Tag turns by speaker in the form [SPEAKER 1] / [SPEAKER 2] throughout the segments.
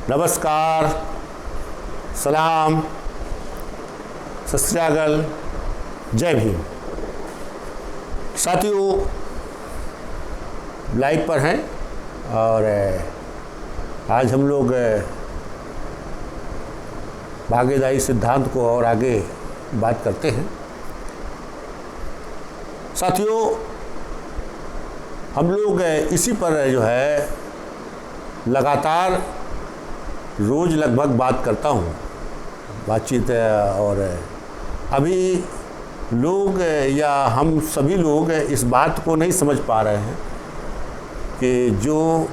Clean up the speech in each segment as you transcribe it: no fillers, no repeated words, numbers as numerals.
[SPEAKER 1] नमस्कार, सलाम, सत श्री अकाल, जय भीम। साथियों, लाइव पर हैं और आज हम लोग भागीदारी सिद्धांत को और आगे बात करते हैं। साथियों, हम लोग इसी पर जो है लगातार रोज़ लगभग बात करता हूँ, बातचीत और अभी लोग या हम सभी लोग इस बात को नहीं समझ पा रहे हैं कि जो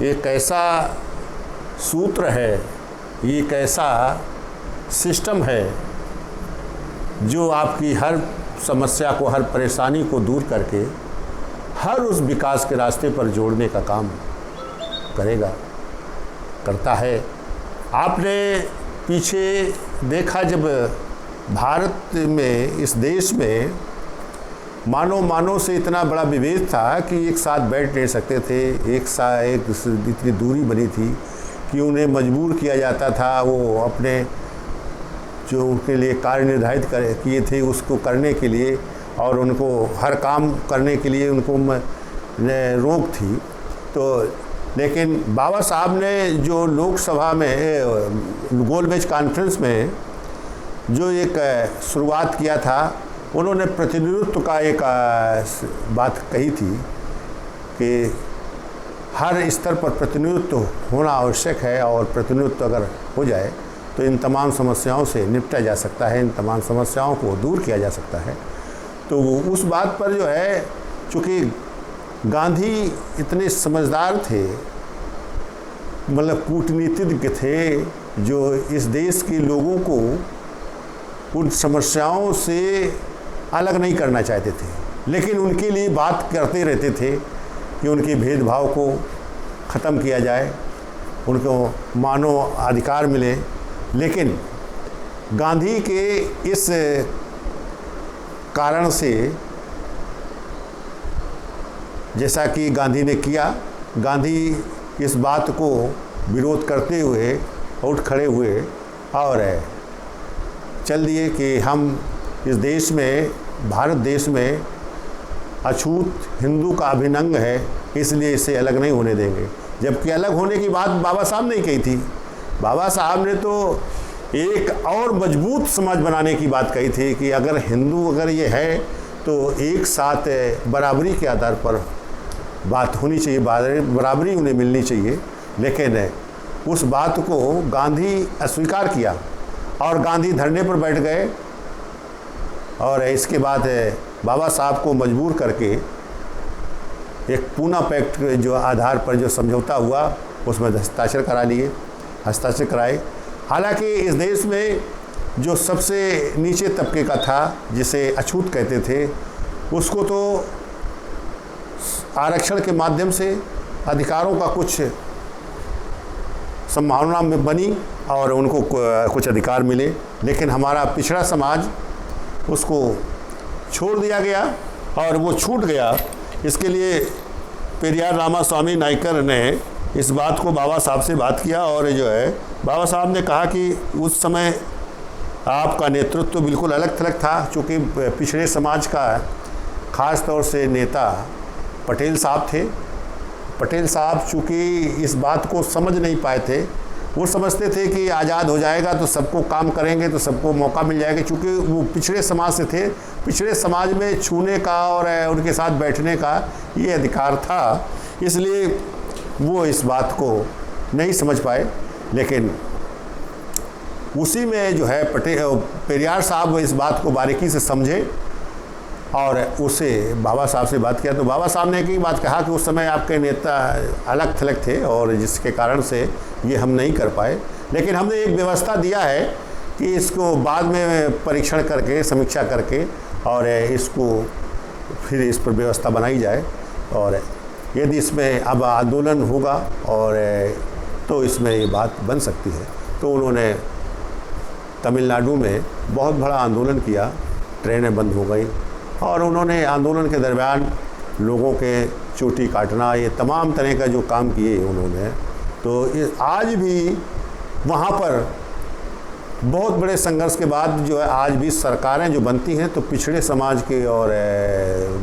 [SPEAKER 1] एक ऐसा सूत्र है, एक ऐसा सिस्टम है जो आपकी हर समस्या को, हर परेशानी को दूर करके हर उस विकास के रास्ते पर जोड़ने का काम करता है। आपने पीछे देखा, जब भारत में, इस देश में मानव से इतना बड़ा विभेद था कि एक साथ बैठ नहीं सकते थे, एक इतनी दूरी बनी थी कि उन्हें मजबूर किया जाता था वो अपने जो उनके लिए कार्य निर्धारित किए थे उसको करने के लिए, और उनको हर काम करने के लिए उनको रोक थी। तो लेकिन बाबा साहब ने जो लोकसभा में गोलमेज कॉन्फ्रेंस में जो एक शुरुआत किया था, उन्होंने प्रतिनिधित्व का एक बात कही थी कि हर स्तर पर प्रतिनिधित्व होना आवश्यक है, और प्रतिनिधित्व अगर हो जाए तो इन तमाम समस्याओं से निपटा जा सकता है, इन तमाम समस्याओं को दूर किया जा सकता है। तो उस बात पर जो है, चूँकि गांधी इतने समझदार थे, मतलब कूटनीतिज्ञ थे, जो इस देश के लोगों को उन समस्याओं से अलग नहीं करना चाहते थे, लेकिन उनके लिए बात करते रहते थे कि उनके भेदभाव को ख़त्म किया जाए, उनको मानव अधिकार मिले। लेकिन गांधी के इस कारण से, जैसा कि गांधी ने किया, गांधी इस बात को विरोध करते हुए उठ खड़े हुए और चल दिए कि हम इस देश में, भारत देश में अछूत हिंदू का अभिन्न अंग है, इसलिए इसे अलग नहीं होने देंगे। जबकि अलग होने की बात बाबा साहब ने कही थी। बाबा साहब ने तो एक और मजबूत समाज बनाने की बात कही थी कि अगर हिंदू अगर ये है तो एक साथ बराबरी के आधार पर बात होनी चाहिए, बराबरी उन्हें मिलनी चाहिए। लेकिन उस बात को गांधी अस्वीकार किया और गांधी धरने पर बैठ गए, और इसके बाद बाबा साहब को मजबूर करके एक पूना पैक्ट जो आधार पर जो समझौता हुआ उसमें हस्ताक्षर कराए। हालांकि इस देश में जो सबसे नीचे तबके का था, जिसे अछूत कहते थे, उसको तो आरक्षण के माध्यम से अधिकारों का कुछ संभावना में बनी और उनको कुछ अधिकार मिले। लेकिन हमारा पिछड़ा समाज, उसको छोड़ दिया गया और वो छूट गया। इसके लिए पेरियार रामास्वामी नायकर ने इस बात को बाबा साहब से बात किया, और जो है बाबा साहब ने कहा कि उस समय आपका नेतृत्व बिल्कुल अलग थलग था, चूँकि पिछड़े समाज का ख़ास तौर से नेता पटेल साहब थे। पटेल साहब चूँकि इस बात को समझ नहीं पाए थे, वो समझते थे कि आज़ाद हो जाएगा तो सबको काम करेंगे, तो सबको मौका मिल जाएगा। चूँकि वो पिछड़े समाज से थे, पिछड़े समाज में छूने का और उनके साथ बैठने का ये अधिकार था, इसलिए वो इस बात को नहीं समझ पाए। लेकिन उसी में जो है पेरियार साहब इस बात को बारीकी से समझे और उसे बाबा साहब से बात किया। तो बाबा साहब ने एक ही बात कहा कि उस समय आपके नेता अलग थलग थे और जिसके कारण से ये हम नहीं कर पाए, लेकिन हमने एक व्यवस्था दिया है कि इसको बाद में परीक्षण करके, समीक्षा करके और इसको फिर इस पर व्यवस्था बनाई जाए, और यदि इसमें अब आंदोलन होगा और तो इसमें ये बात बन सकती है। तो उन्होंने तमिलनाडु में बहुत बड़ा आंदोलन किया, ट्रेनें बंद हो गई, और उन्होंने आंदोलन के दरमियान लोगों के चोटी काटना, ये तमाम तरह का जो काम किए उन्होंने, तो आज भी वहाँ पर बहुत बड़े संघर्ष के बाद जो है आज भी सरकारें जो बनती हैं तो पिछड़े समाज के और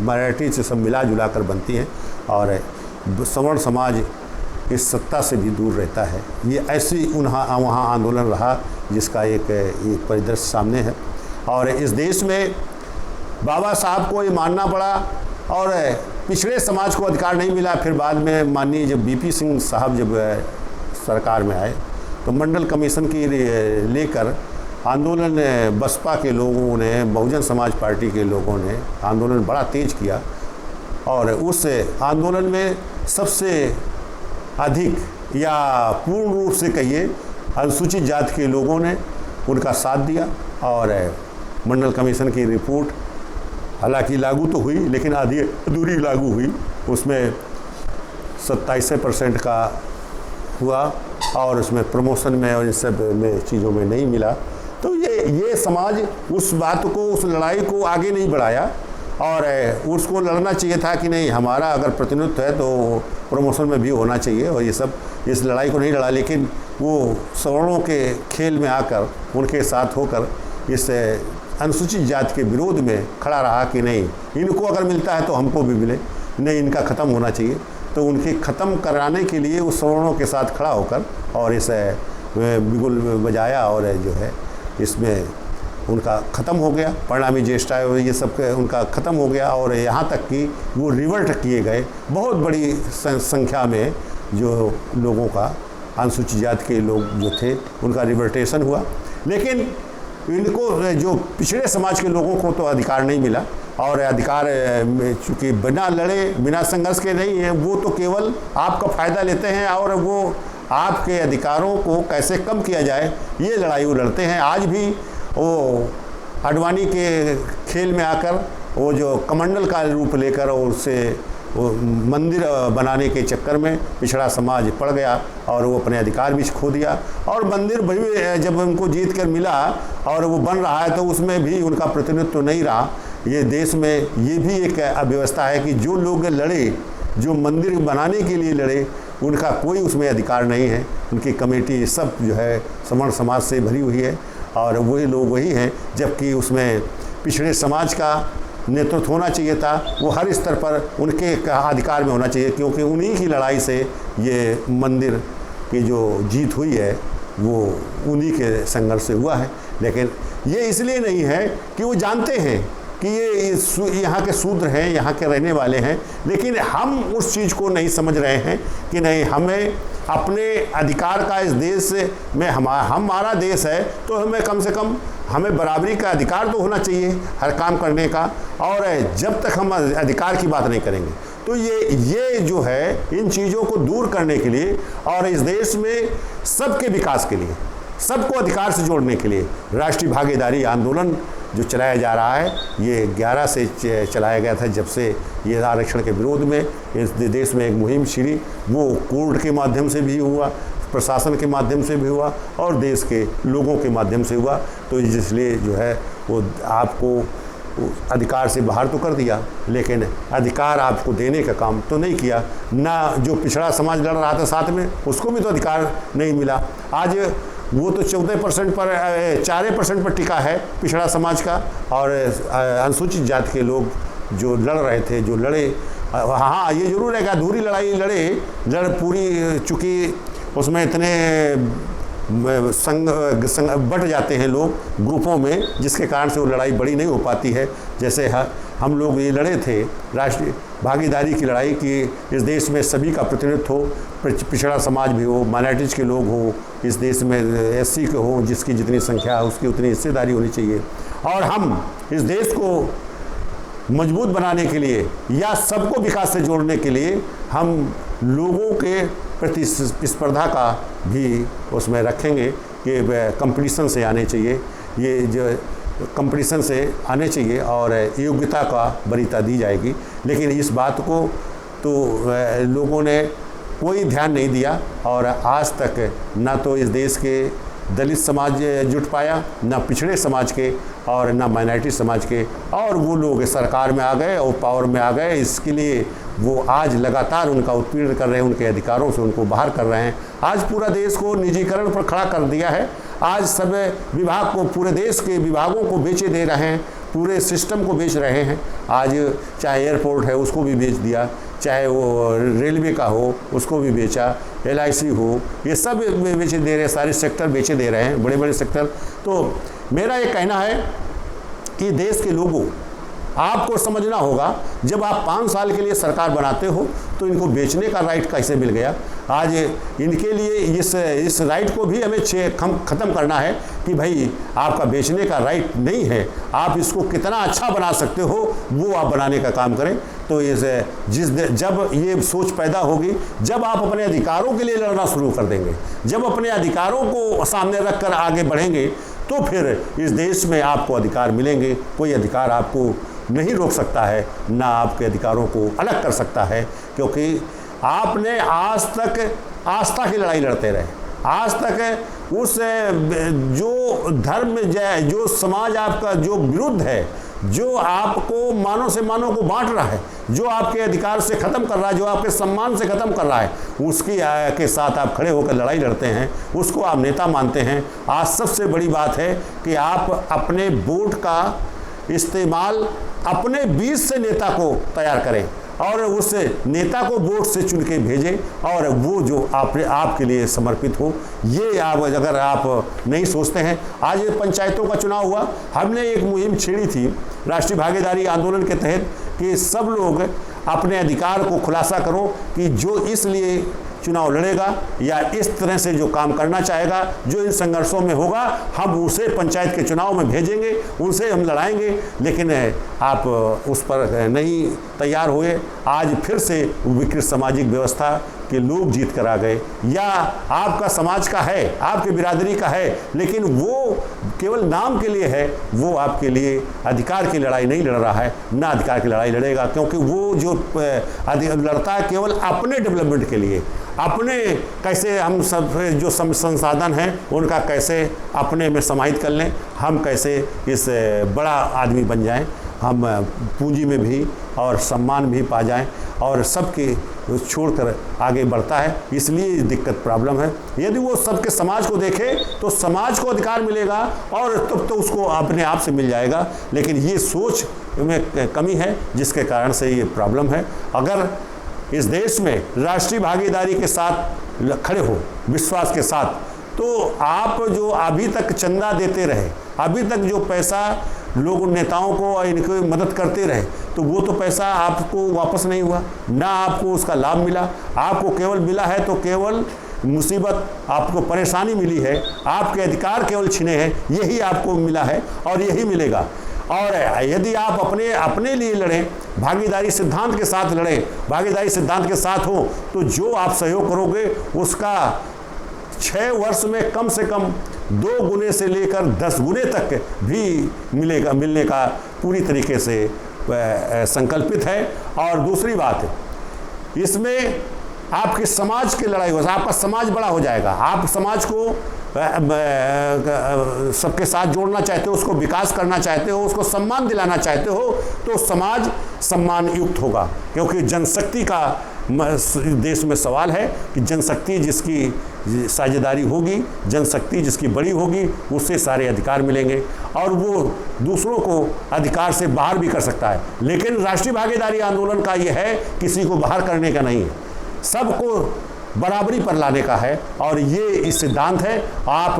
[SPEAKER 1] माइनॉरिटी से सब मिला जुला कर बनती हैं, और सवर्ण समाज इस सत्ता से भी दूर रहता है। ये ऐसी वहाँ आंदोलन रहा जिसका एक परिदृश्य सामने है। और इस देश में बाबा साहब को ये मानना पड़ा और पिछड़े समाज को अधिकार नहीं मिला। फिर बाद में माननीय जब बीपी सिंह साहब जब सरकार में आए तो मंडल कमीशन की लेकर आंदोलन बसपा के लोगों ने, बहुजन समाज पार्टी के लोगों ने आंदोलन बड़ा तेज किया, और उस आंदोलन में सबसे अधिक या पूर्ण रूप से कहिए अनुसूचित जाति के लोगों ने उनका साथ दिया। और मंडल कमीशन की रिपोर्ट हालांकि लागू तो हुई लेकिन आधी अधूरी लागू हुई, उसमें 27% का हुआ और उसमें प्रमोशन में और इन सब में चीज़ों में नहीं मिला। तो ये समाज उस बात को, उस लड़ाई को आगे नहीं बढ़ाया, और उसको लड़ना चाहिए था कि नहीं हमारा अगर प्रतिनिधित्व है तो प्रमोशन में भी होना चाहिए, और ये सब इस लड़ाई को नहीं लड़ा। लेकिन वो सवर्णों के खेल में आकर उनके साथ होकर इस अनुसूचित जाति के विरोध में खड़ा रहा कि नहीं इनको अगर मिलता है तो हमको भी मिले, नहीं इनका ख़त्म होना चाहिए। तो उनके ख़त्म कराने के लिए उस सवर्णों के साथ खड़ा होकर और इस बिगुल बजाया, और जो है इसमें उनका ख़त्म हो गया। परिणामी ज्येष्ठा ये सब उनका ख़त्म हो गया, और यहाँ तक कि वो रिवर्ट किए गए। बहुत बड़ी संख्या में जो लोगों का, अनुसूचित जाति के लोग जो थे उनका रिवर्टेशन हुआ। लेकिन इनको जो पिछड़े समाज के लोगों को तो अधिकार नहीं मिला, और अधिकार चूँकि बिना लड़े बिना संघर्ष के नहीं है, वो तो केवल आपका फ़ायदा लेते हैं और वो आपके अधिकारों को कैसे कम किया जाए ये लड़ाई वो लड़ते हैं। आज भी वो अडवाणी के खेल में आकर वो जो कमंडल का रूप लेकर और उससे वो मंदिर बनाने के चक्कर में पिछड़ा समाज पड़ गया और वो अपने अधिकार भी खो दिया। और मंदिर भी जब उनको जीत कर मिला और वो बन रहा है तो उसमें भी उनका प्रतिनिधित्व नहीं रहा। ये देश में ये भी एक अव्यवस्था है कि जो लोग लड़े, जो मंदिर बनाने के लिए लड़े, उनका कोई उसमें अधिकार नहीं है। उनकी कमेटी सब जो है सवर्ण समाज से भरी हुई है और वही लोग वही हैं, जबकि उसमें पिछड़े समाज का नेतृत्व होना चाहिए था। वो हर स्तर पर उनके अधिकार में होना चाहिए, क्योंकि उन्हीं की लड़ाई से ये मंदिर की जो जीत हुई है वो उन्हीं के संघर्ष से हुआ है। लेकिन ये इसलिए नहीं है कि वो जानते हैं कि ये यहाँ के शूद्र हैं, यहाँ के रहने वाले हैं, लेकिन हम उस चीज़ को नहीं समझ रहे हैं कि नहीं हमें अपने अधिकार का, इस देश में हमारा देश है तो हमें कम से कम हमें बराबरी का अधिकार तो होना चाहिए हर काम करने का। और जब तक हम अधिकार की बात नहीं करेंगे तो ये जो है इन चीज़ों को दूर करने के लिए और इस देश में सबके विकास के लिए, सबको अधिकार से जोड़ने के लिए राष्ट्रीय भागीदारी आंदोलन जो चलाया जा रहा है, ये 11 से चलाया गया था। जब से ये आरक्षण के विरोध में इस देश में एक मुहिम छिड़ी, वो कोर्ट के माध्यम से भी हुआ, प्रशासन के माध्यम से भी हुआ और देश के लोगों के माध्यम से हुआ। तो इसलिए जो है वो आपको अधिकार से बाहर तो कर दिया, लेकिन अधिकार आपको देने का काम तो नहीं किया। ना जो पिछड़ा समाज लड़ रहा था साथ में, उसको भी तो अधिकार नहीं मिला। आज वो तो 14% पर 4% पर टिका है पिछड़ा समाज का, और अनुसूचित जाति के लोग जो लड़ रहे थे, जो लड़े, हाँ ये जरूर है कि अधूरी लड़ाई लड़ पूरी, चूँकि उसमें इतने संग बट जाते हैं लोग ग्रुपों में, जिसके कारण से वो लड़ाई बड़ी नहीं हो पाती है। जैसे हम लोग ये लड़े थे राष्ट्रीय भागीदारी की लड़ाई कि इस देश में सभी का प्रतिनिधित्व हो, पिछड़ा समाज भी हो, माइनॉरिटीज़ के लोग हो, इस देश में एससी के हो, जिसकी जितनी संख्या है उसकी उतनी हिस्सेदारी होनी चाहिए। और हम इस देश को मजबूत बनाने के लिए या सबको विकास से जोड़ने के लिए हम लोगों के प्रतिस्पर्धा का भी उसमें रखेंगे कि कंपटीशन से आने चाहिए, ये जो कंपटीशन से आने चाहिए और योग्यता का वरीयता दी जाएगी। लेकिन इस बात को तो लोगों ने कोई ध्यान नहीं दिया और आज तक ना तो इस देश के दलित समाज जुट पाया, ना पिछड़े समाज के और ना माइनॉरिटी समाज के, और वो लोग सरकार में आ गए और पावर में आ गए। इसके लिए वो आज लगातार उनका उत्पीड़न कर रहे हैं, उनके अधिकारों से उनको बाहर कर रहे हैं। आज पूरा देश को निजीकरण पर खड़ा कर दिया है। आज सब विभाग को, पूरे देश के विभागों को बेचे दे रहे हैं, पूरे सिस्टम को बेच रहे हैं। आज चाहे एयरपोर्ट है उसको भी बेच दिया, चाहे वो रेलवे का हो उसको भी बेचा, LIC हो, ये सब बेचे दे रहे हैं, सारे सेक्टर बेचे दे रहे हैं, बड़े बड़े सेक्टर। तो मेरा ये कहना है कि देश के लोगों, आपको समझना होगा, जब आप 5 साल के लिए सरकार बनाते हो तो इनको बेचने का राइट कैसे मिल गया। आज इनके लिए इस राइट को भी हमें ख़त्म करना है कि भाई आपका बेचने का राइट नहीं है, आप इसको कितना अच्छा बना सकते हो वो आप बनाने का काम करें। तो जब ये सोच पैदा होगी, जब आप अपने अधिकारों के लिए लड़ना शुरू कर देंगे, जब अपने अधिकारों को सामने रख कर आगे बढ़ेंगे, तो फिर इस देश में आपको अधिकार मिलेंगे। कोई अधिकार आपको नहीं रोक सकता है, ना आपके अधिकारों को अलग कर सकता है, क्योंकि आपने आज तक आस्था की लड़ाई लड़ते रहे। आज तक उस जो धर्म, जो समाज आपका जो विरुद्ध है, जो आपको मानव से मानव को बांट रहा है, जो आपके अधिकार से ख़त्म कर रहा है, जो आपके सम्मान से ख़त्म कर रहा है, उसकी के साथ आप खड़े होकर लड़ाई लड़ते हैं, उसको आप नेता मानते हैं। आज सबसे बड़ी बात है कि आप अपने वोट का इस्तेमाल अपने बीच से नेता को तैयार करें और उस नेता को वोट से चुन के भेजें, और वो जो आपके लिए समर्पित हो। ये आप अगर आप नहीं सोचते हैं, आज पंचायतों का चुनाव हुआ, हमने एक मुहिम छेड़ी थी राष्ट्रीय भागीदारी आंदोलन के तहत कि सब लोग अपने अधिकार को खुलासा करो कि जो इसलिए चुनाव लड़ेगा या इस तरह से जो काम करना चाहेगा, जो इन संघर्षों में होगा, हम उसे पंचायत के चुनाव में भेजेंगे, उनसे हम लड़ाएंगे। लेकिन आप उस पर नहीं तैयार हुए। आज फिर से विकृत सामाजिक व्यवस्था के लोग जीत कर आ गए। या आपका समाज का है, आपकी बिरादरी का है, लेकिन वो केवल नाम के लिए है, वो आपके लिए अधिकार की लड़ाई नहीं लड़ रहा है, ना अधिकार की लड़ाई लड़ेगा, क्योंकि वो जो लड़ता है केवल अपने डेवलपमेंट के लिए, अपने कैसे हम सब जो संसाधन हैं उनका कैसे अपने में समाहित कर लें, हम कैसे इस बड़ा आदमी बन जाएं, हम पूंजी में भी और सम्मान भी पा जाएं, और सबके छोड़कर आगे बढ़ता है। इसलिए दिक्कत प्रॉब्लम है। यदि वो सबके समाज को देखे तो समाज को अधिकार मिलेगा और तब तो उसको अपने आप से मिल जाएगा। लेकिन ये सोच में कमी है, जिसके कारण से ये प्रॉब्लम है। अगर इस देश में राष्ट्रीय भागीदारी के साथ खड़े हो, विश्वास के साथ, तो आप जो अभी तक चंदा देते रहे, अभी तक जो पैसा लोग नेताओं को और इनकी मदद करते रहे, तो वो तो पैसा आपको वापस नहीं हुआ, ना आपको उसका लाभ मिला। आपको केवल मिला है तो केवल मुसीबत, आपको परेशानी मिली है, आपके अधिकार केवल छिने हैं, यही आपको मिला है और यही मिलेगा। और यदि आप अपने लिए लड़ें, भागीदारी सिद्धांत के साथ लड़ें, भागीदारी सिद्धांत के साथ हो, तो जो आप सहयोग करोगे उसका 6 वर्ष में कम से कम 2 गुने से लेकर 10 गुने तक भी मिलने का पूरी तरीके से संकल्पित है। और दूसरी बात, इसमें आपके समाज की लड़ाई हो, आपका समाज बड़ा हो जाएगा। आप समाज को सबके साथ जोड़ना चाहते हो, उसको विकास करना चाहते हो, उसको सम्मान दिलाना चाहते हो, तो समाज सम्मान युक्त होगा। क्योंकि जनशक्ति का देश में सवाल है कि जनशक्ति जिसकी साझेदारी होगी, जनशक्ति जिसकी बड़ी होगी, उससे सारे अधिकार मिलेंगे और वो दूसरों को अधिकार से बाहर भी कर सकता है। लेकिन राष्ट्रीय भागीदारी आंदोलन का ये है, किसी को बाहर करने का नहीं है, सबको बराबरी पर लाने का है। और ये इस सिद्धांत है। आप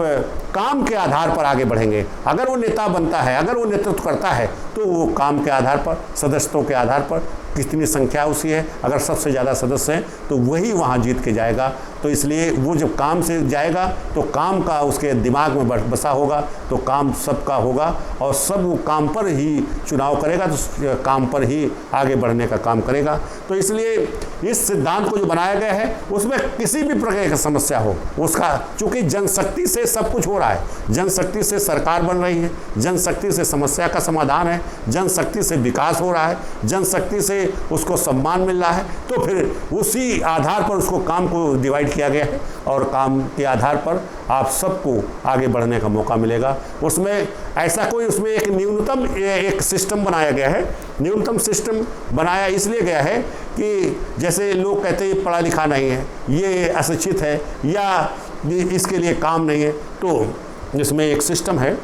[SPEAKER 1] काम के आधार पर आगे बढ़ेंगे। अगर वो नेता बनता है, अगर वो नेतृत्व करता है, तो वो काम के आधार पर, सदस्यों के आधार पर, कितनी संख्या उसकी है, अगर सबसे ज़्यादा सदस्य हैं तो वही वहाँ जीत के जाएगा। तो इसलिए वो जब काम से जाएगा तो काम का उसके दिमाग में बसा होगा, तो काम सबका होगा और सब वो काम पर ही चुनाव करेगा, तो काम पर ही आगे बढ़ने का काम करेगा। तो इसलिए इस सिद्धांत को जो बनाया गया है उसमें किसी भी प्रकार की समस्या हो उसका, चूँकि जनशक्ति से सब कुछ हो रहा है, जनशक्ति से सरकार बन रही है, जनशक्ति से समस्या का समाधान है, जनशक्ति से विकास हो रहा है, जनशक्ति से उसको सम्मान मिल रहा है, तो फिर उसी आधार पर उसको काम को डिवाइड किया गया है और काम के आधार पर आप सबको आगे बढ़ने का मौका मिलेगा। उसमें ऐसा कोई उसमें एक न्यूनतम एक सिस्टम बनाया गया है। न्यूनतम सिस्टम बनाया इसलिए गया है कि जैसे लोग कहते हैं पढ़ा लिखा नहीं है, ये अशिक्षित है या इसके लिए काम नहीं है, तो इसमें एक सिस्टम है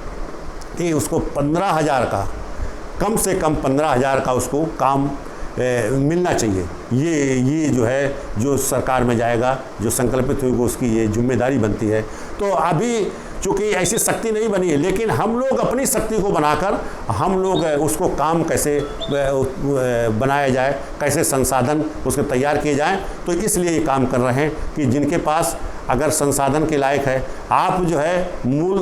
[SPEAKER 1] कि उसको 15,000 का, कम से कम 15,000 का उसको काम मिलना चाहिए। ये जो है जो सरकार में जाएगा, जो संकल्पित होगी उसकी ये जिम्मेदारी बनती है। तो अभी चूँकि ऐसी शक्ति नहीं बनी है, लेकिन हम लोग अपनी शक्ति को बनाकर हम लोग उसको काम कैसे बनाया जाए, कैसे संसाधन उसके तैयार किए जाएं, तो इसलिए ये काम कर रहे हैं कि जिनके पास अगर संसाधन के लायक है, आप जो है मूल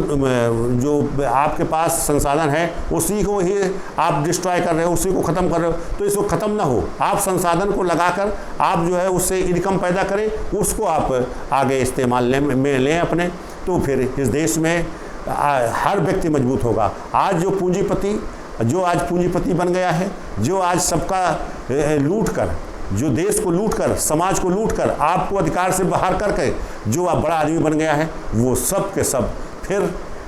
[SPEAKER 1] जो आपके पास संसाधन है उसी को ही आप डिस्ट्रॉय कर रहे हो, उसी को ख़त्म कर रहे हो, तो इसको ख़त्म ना हो। आप संसाधन को लगाकर आप जो है उससे इनकम पैदा करें, उसको आप आगे इस्तेमाल में लें अपने, तो फिर इस देश में हर व्यक्ति मजबूत होगा। आज जो पूंजीपति बन गया है, जो आज सबका लूट कर, जो देश को लूट कर, समाज को लूट कर, आपको अधिकार से बाहर करके जो आप बड़ा आदमी बन गया है, वो सब के सब फिर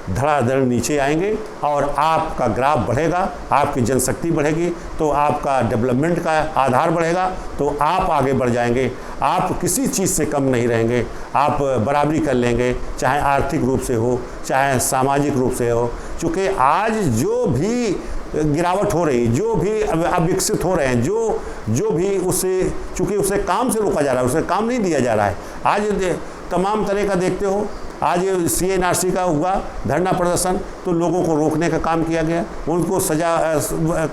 [SPEAKER 1] धड़ाधड़ नीचे आएंगे और आपका ग्राफ बढ़ेगा, आपकी जनशक्ति बढ़ेगी, तो आपका डेवलपमेंट का आधार बढ़ेगा, तो आप आगे बढ़ जाएंगे। आप किसी चीज़ से कम नहीं रहेंगे, आप बराबरी कर लेंगे, चाहे आर्थिक रूप से हो, चाहे सामाजिक रूप से हो। चूँकि आज जो भी गिरावट हो रही, जो भी अविकसित हो रहे हैं, जो भी उसे, चूँकि उसे काम से रोका जा रहा है, उसे काम नहीं दिया जा रहा है। आज तमाम तरह का देखते हो, आज CNRC का हुआ धरना प्रदर्शन, तो लोगों को रोकने का काम किया गया, उनको सजा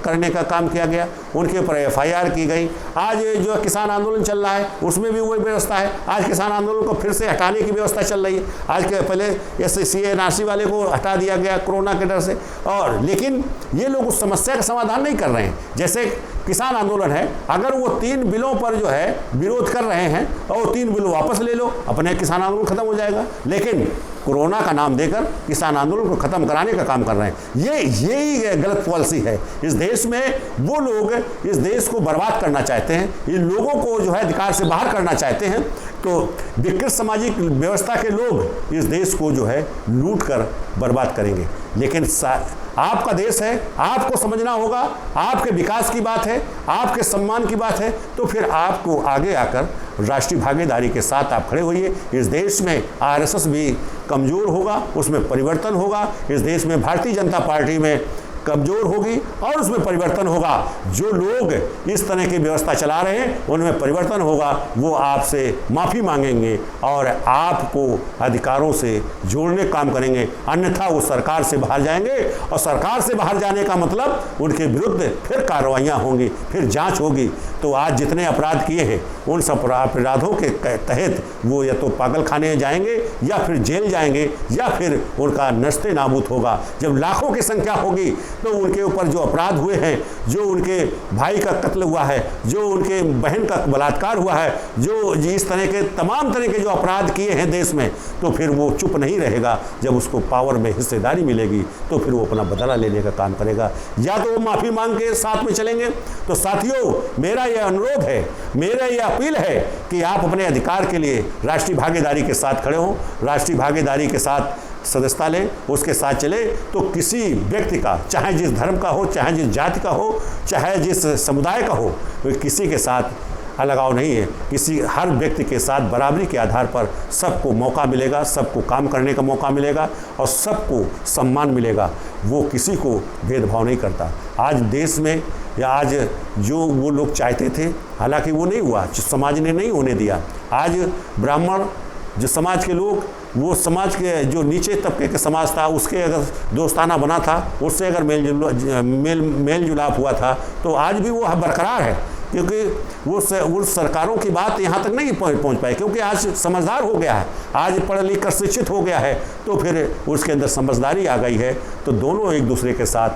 [SPEAKER 1] करने का काम किया गया, उनके ऊपर FIR की गई। आज जो किसान आंदोलन चल रहा है उसमें भी वही व्यवस्था है। आज किसान आंदोलन को फिर से हटाने की व्यवस्था चल रही है। आज के पहले ऐसे CNRC वाले को हटा दिया गया कोरोना के डर से, और लेकिन ये लोग उस समस्या का समाधान नहीं कर रहे हैं। जैसे किसान आंदोलन है, अगर वो 3 बिलों पर जो है विरोध कर रहे हैं और 3 बिल वापस ले लो, अपने किसान आंदोलन खत्म हो जाएगा। लेकिन कोरोना का नाम देकर किसान आंदोलन को खत्म कराने का काम कर रहे हैं। यही गलत पॉलिसी है। इस देश में वो लोग इस देश को बर्बाद करना चाहते हैं, इन लोगों को जो है अधिकार से बाहर करना चाहते हैं। तो विकृत सामाजिक व्यवस्था के लोग इस देश को जो है लूट कर बर्बाद करेंगे। लेकिन आपका देश है, आपको समझना होगा, आपके विकास की बात है, आपके सम्मान की बात है, तो फिर आपको आगे आकर राष्ट्रीय भागीदारी के साथ आप खड़े होइए। इस देश में RSS भी कमज़ोर होगा, उसमें परिवर्तन होगा। इस देश में भारतीय जनता पार्टी में कमज़ोर होगी और उसमें परिवर्तन होगा। जो लोग इस तरह की व्यवस्था चला रहे हैं उनमें परिवर्तन होगा। वो आपसे माफ़ी मांगेंगे और आपको अधिकारों से जोड़ने का काम करेंगे, अन्यथा वो सरकार से बाहर जाएंगे। और सरकार से बाहर जाने का मतलब उनके विरुद्ध फिर कार्रवाइयाँ होंगी, फिर जांच होगी। तो आज जितने अपराध किए हैं उन सब अपराधों के तहत वो या तो पागल खाने जाएंगे या फिर जेल जाएंगे या फिर उनका नस्ते नाबूद होगा। जब लाखों की संख्या होगी तो उनके ऊपर जो अपराध हुए हैं, जो उनके भाई का कत्ल हुआ है, जो उनके बहन का बलात्कार हुआ है, जो इस तरह के तमाम तरह के जो अपराध किए हैं देश में, तो फिर वो चुप नहीं रहेगा। जब उसको पावर में हिस्सेदारी मिलेगी तो फिर वो अपना बदला लेने का काम करेगा। या तो वो माफ़ी मांग के साथ में चलेंगे। तो साथियों, मेरा ये अनुरोध है, मेरा ये अपील है कि आप अपने अधिकार के लिए राष्ट्रीय भागीदारी के साथ खड़े हों, राष्ट्रीय भागीदारी के साथ सदस्यता लें, उसके साथ चले। तो किसी व्यक्ति का, चाहे जिस धर्म का हो, चाहे जिस जाति का हो, चाहे जिस समुदाय का हो, किसी के साथ अलगाव नहीं है। हर व्यक्ति के साथ बराबरी के आधार पर सबको मौका मिलेगा, सबको काम करने का मौका मिलेगा और सबको सम्मान मिलेगा। वो किसी को भेदभाव नहीं करता। आज देश में या आज जो वो लोग चाहते थे, हालांकि वो नहीं हुआ, समाज ने नहीं होने दिया। आज ब्राह्मण जो समाज के लोग, वो समाज के जो नीचे तबके के समाज था, उसके अगर दोस्ताना बना था, उससे अगर मेल जुलाप हुआ था, तो आज भी वो बरकरार है। क्योंकि वो सरकारों की बात यहाँ तक नहीं पहुँच पाई, क्योंकि आज समझदार हो गया है, आज पढ़ लिख कर शिक्षित हो गया है, तो फिर उसके अंदर समझदारी आ गई है। तो दोनों एक दूसरे के साथ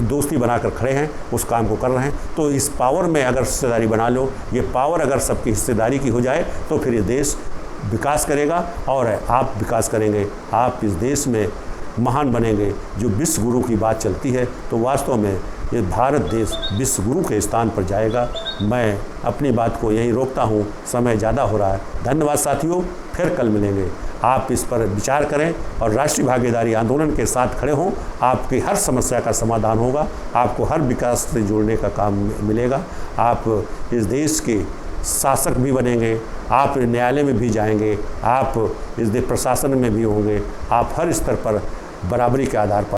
[SPEAKER 1] दोस्ती बनाकर खड़े हैं, उस काम को कर रहे हैं। तो इस पावर में अगर हिस्सेदारी बना लो, ये पावर अगर सबकी हिस्सेदारी की हो जाए, तो फिर ये देश विकास करेगा और आप विकास करेंगे। आप इस देश में महान बनेंगे। जो विश्व गुरु की बात चलती है, तो वास्तव में ये भारत देश विश्व गुरु के स्थान पर जाएगा। मैं अपनी बात को यहीं रोकता हूँ, समय ज़्यादा हो रहा है। धन्यवाद साथियों। फिर कल मिलेंगे। आप इस पर विचार करें और राष्ट्रीय भागीदारी आंदोलन के साथ खड़े हों। आपकी हर समस्या का समाधान होगा, आपको हर विकास से जुड़ने का काम मिलेगा। आप इस देश के शासक भी बनेंगे, आप न्यायालय में भी जाएंगे, आप इस देश प्रशासन में भी होंगे। आप हर स्तर पर बराबरी के आधार पर